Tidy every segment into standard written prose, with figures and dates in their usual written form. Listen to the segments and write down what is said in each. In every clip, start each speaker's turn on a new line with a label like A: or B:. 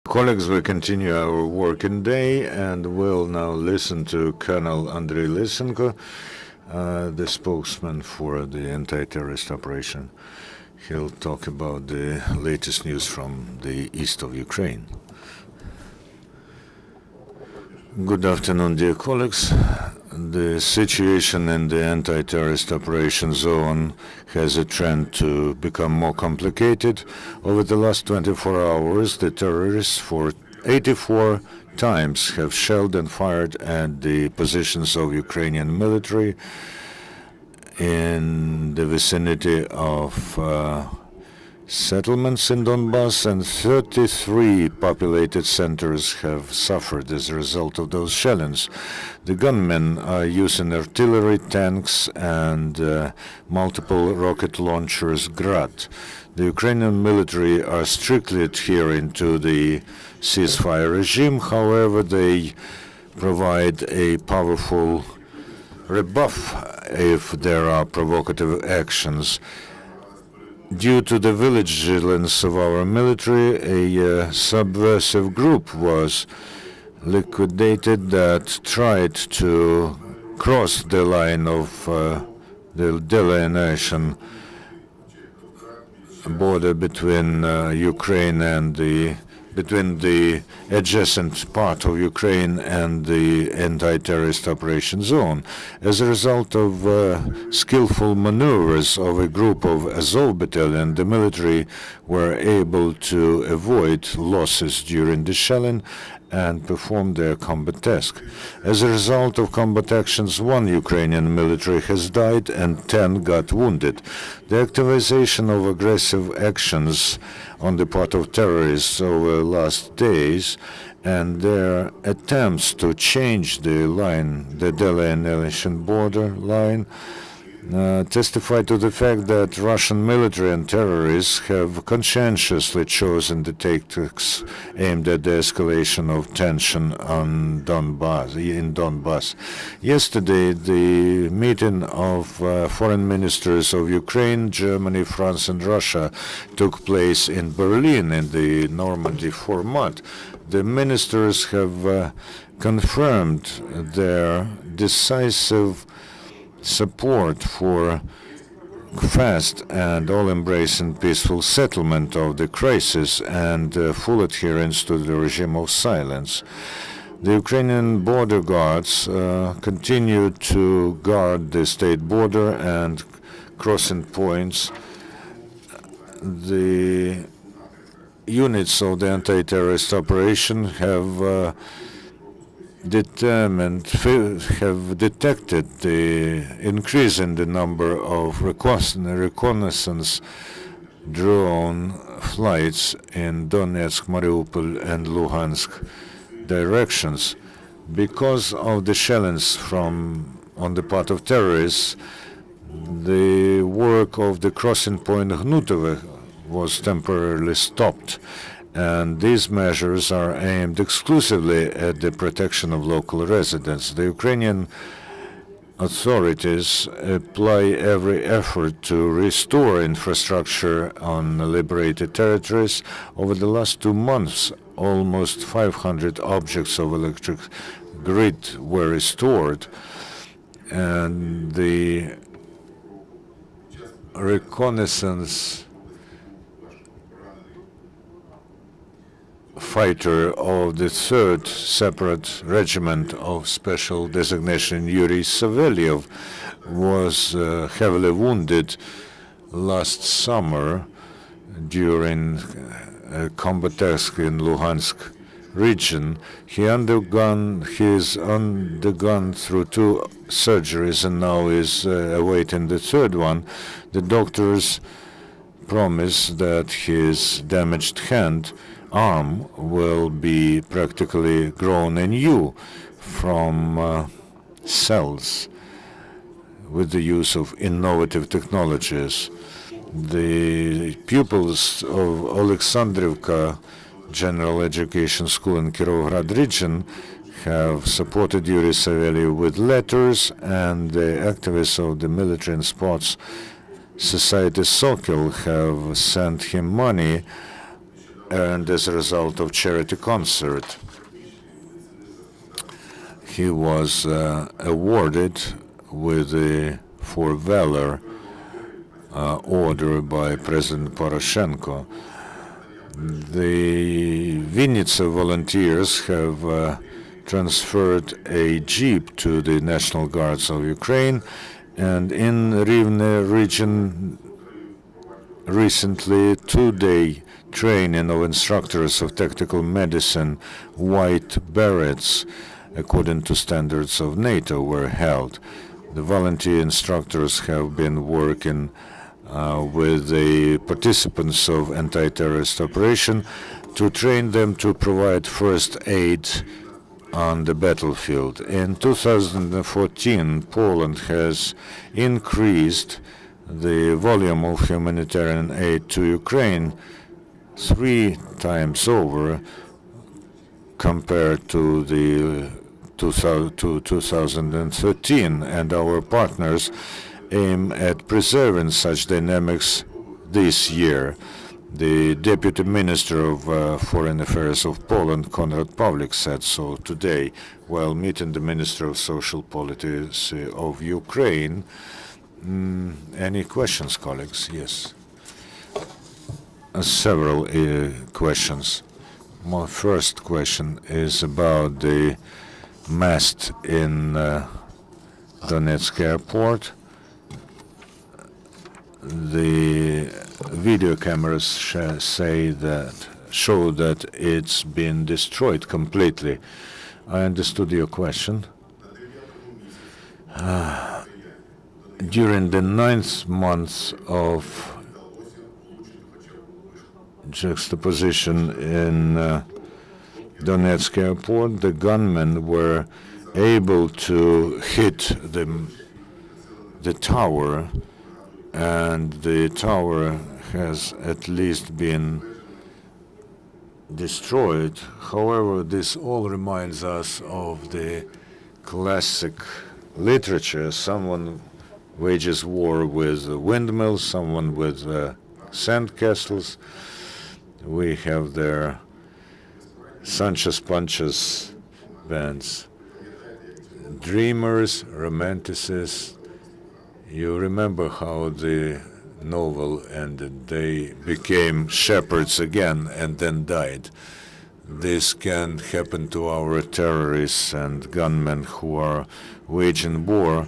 A: Colleagues, we continue our working day and we'll now listen to Colonel Andrei Lysenko, the spokesman for the anti-terrorist operation. He'll talk about the latest news from the east of Ukraine. Good afternoon, dear colleagues. The situation in the anti-terrorist operation zone has a trend to become more complicated. Over the last 24 hours, the terrorists for 84 times have shelled and fired at the positions of Ukrainian military in the vicinity of settlements in Donbas, and 33 populated centers have suffered as a result of those shellings. The gunmen are using artillery, tanks, and multiple rocket launchers Grad. The Ukrainian military are strictly adhering to the ceasefire regime. However, they provide a powerful rebuff if there are provocative actions. Due to the vigilance of our military, a subversive group was liquidated that tried to cross the line of the delineation border between Ukraine and between the adjacent part of Ukraine and the anti-terrorist operation zone. As a result of skillful maneuvers of a group of Azov Battalion, the military were able to avoid losses during the shelling and perform their combat task. As a result of combat actions, 1 Ukrainian military has died and 10 got wounded. The activization of aggressive actions on the part of terrorists over the last days and their attempts to change the line, the delineation border line, testify to the fact that Russian military and terrorists have conscientiously chosen the tactics aimed at the escalation of tension in Donbas. Yesterday, the meeting of foreign ministers of Ukraine, Germany, France, and Russia took place in Berlin in the Normandy format. The ministers have confirmed their decisive support for fast and all-embracing peaceful settlement of the crisis and full adherence to the regime of silence. The Ukrainian border guards continue to guard the state border and crossing points. The units of the anti-terrorist operation have detected the increase in the number of reconnaissance drone flights in Donetsk, Mariupol, and Luhansk directions. Because of the shellings on the part of terrorists, the work of the crossing point Hnutove was temporarily stopped. And these measures are aimed exclusively at the protection of local residents. The Ukrainian authorities apply every effort to restore infrastructure on liberated territories. Over the last 2 months, almost 500 objects of electric grid were restored, and the reconnaissance fighter of the 3rd Separate Regiment of Special Designation, Yuri Savelyev, was heavily wounded last summer during a combat task in Luhansk region. He has undergone through 2 surgeries and now is awaiting the 3rd one. The doctors promise that his damaged arm will be practically grown anew from cells with the use of innovative technologies. The pupils of Alexandrivka General Education School in Kirovgrad region have supported Yuri Savelyev with letters, and the activists of the Military and Sports Society Sokol have sent him money earned as a result of charity concert. He was awarded with the For Valor order by President Poroshenko. The Vinnytsia volunteers have transferred a jeep to the National Guards of Ukraine, and in Rivne region recently 2-day training of instructors of tactical medicine, white berets, according to standards of NATO, were held. The volunteer instructors have been working with the participants of anti-terrorist operation to train them to provide first aid on the battlefield. In 2014, Poland has increased the volume of humanitarian aid to Ukraine 3 times over compared to the 2013, and our partners aim at preserving such dynamics this year. The Deputy Minister of Foreign Affairs of Poland, Konrad Pawlik, said so today while meeting the Minister of Social Policy of Ukraine. Any questions, colleagues? Yes. Several questions. My first question is about the mast in Donetsk airport. The video cameras show that it's been destroyed completely. I understood your question. During the 9th month of juxtaposition in Donetsk airport, the gunmen were able to hit the tower, and the tower has at least been destroyed. However, this all reminds us of the classic literature. Someone wages war with windmills, someone with sandcastles. We have their Sanchez Panchas bands. Dreamers, romanticists. You remember how the novel ended. They became shepherds again and then died. This can happen to our terrorists and gunmen who are waging war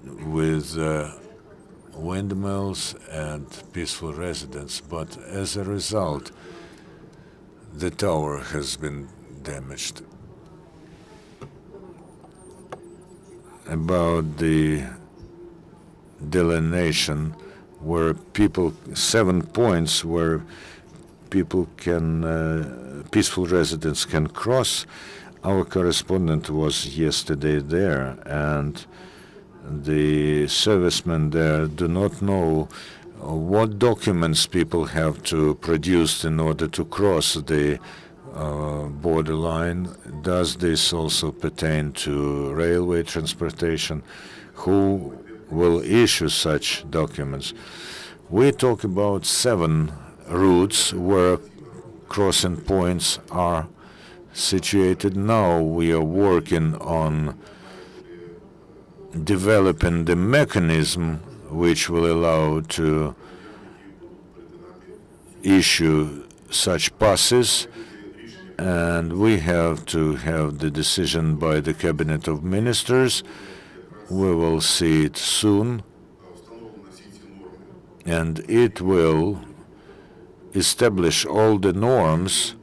A: with windmills and peaceful residents. But as a result, the tower has been damaged. About the delineation, where people, 7 points where people can, peaceful residents can cross. Our correspondent was yesterday there, and the servicemen there do not know what documents people have to produce in order to cross the borderline. Does this also pertain to railway transportation? Who will issue such documents? We talk about 7 routes where crossing points are situated. Now we are working on developing the mechanism which will allow to issue such passes, and we have to have the decision by the Cabinet of Ministers. We will see it soon, and it will establish all the norms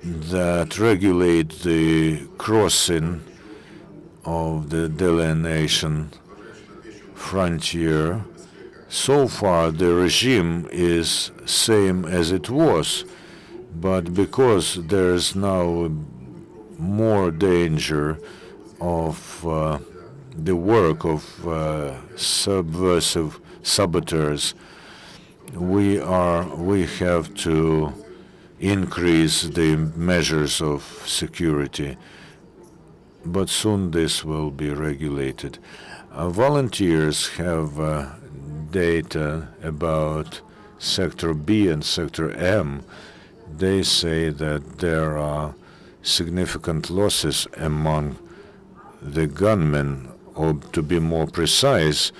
A: that regulate the crossing of the delineation frontier. So far, the regime is same as it was, but because there's now more danger of the work of subversive saboteurs, we have to increase the measures of security. But soon this will be regulated. Volunteers have data about Sector B and Sector M, they say that there are significant losses among the gunmen, or to be more precise,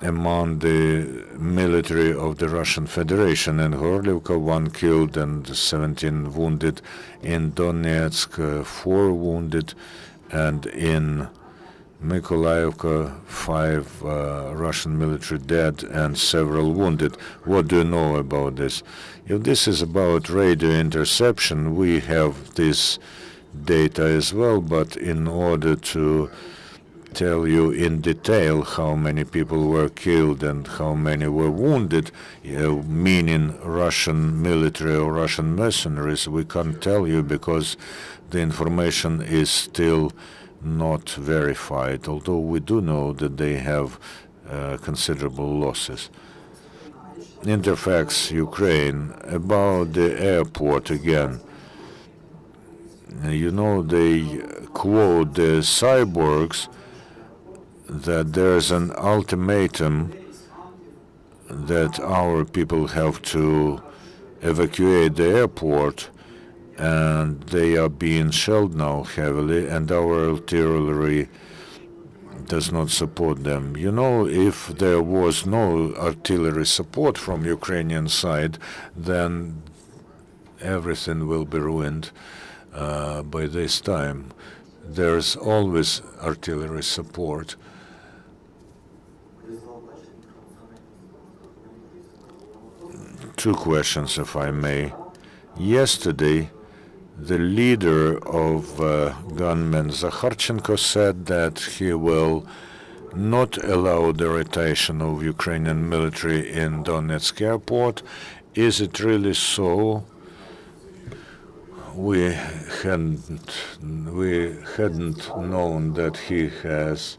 A: among the military of the Russian Federation. In Horlivka, 1 killed and 17 wounded. In Donetsk, 4 wounded. And in Mykolaiivka, 5 Russian military dead and several wounded. What do you know about this? If this is about radio interception, we have this data as well, but in order to tell you in detail how many people were killed and how many were wounded, meaning Russian military or Russian mercenaries, we can't tell you because the information is still not verified, although we do know that they have considerable losses. Interfax Ukraine, about the airport again. You know, they quote the cyborgs that there's an ultimatum that our people have to evacuate the airport, and they are being shelled now heavily, and our artillery does not support them. You know, if there was no artillery support from Ukrainian side, then everything will be ruined by this time. There's always artillery support. Two questions, if I may. Yesterday, the leader of gunmen, Zakharchenko, said that he will not allow the rotation of Ukrainian military in Donetsk airport. Is it really so? We hadn't known that he has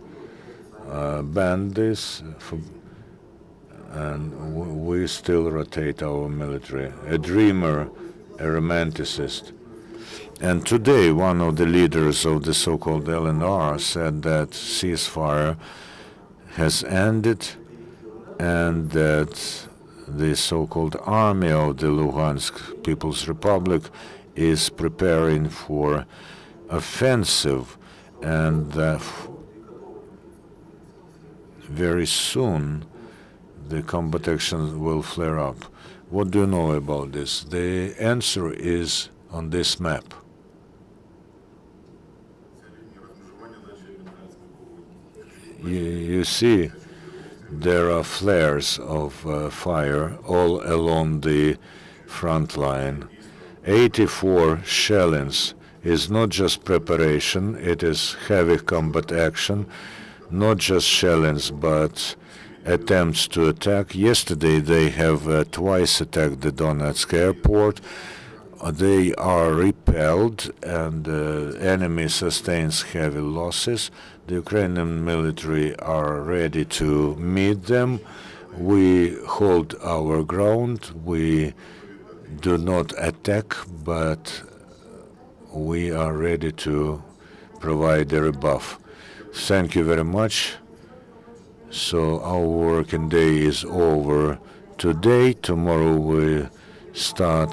A: banned this, and we still rotate our military. A dreamer, a romanticist. And today, one of the leaders of the so-called LNR said that ceasefire has ended and that the so-called army of the Luhansk People's Republic is preparing for offensive, and that very soon the combat actions will flare up. What do you know about this? The answer is on this map. You see, there are flares of fire all along the front line. 84 shellings is not just preparation, it is heavy combat action, not just shellings, but attempts to attack. Yesterday they have twice attacked the Donetsk airport. They are repelled, and the enemy sustains heavy losses. The Ukrainian military are ready to meet them. We hold our ground. We do not attack, but we are ready to provide a rebuff. Thank you very much. So our working day is over today. Tomorrow we start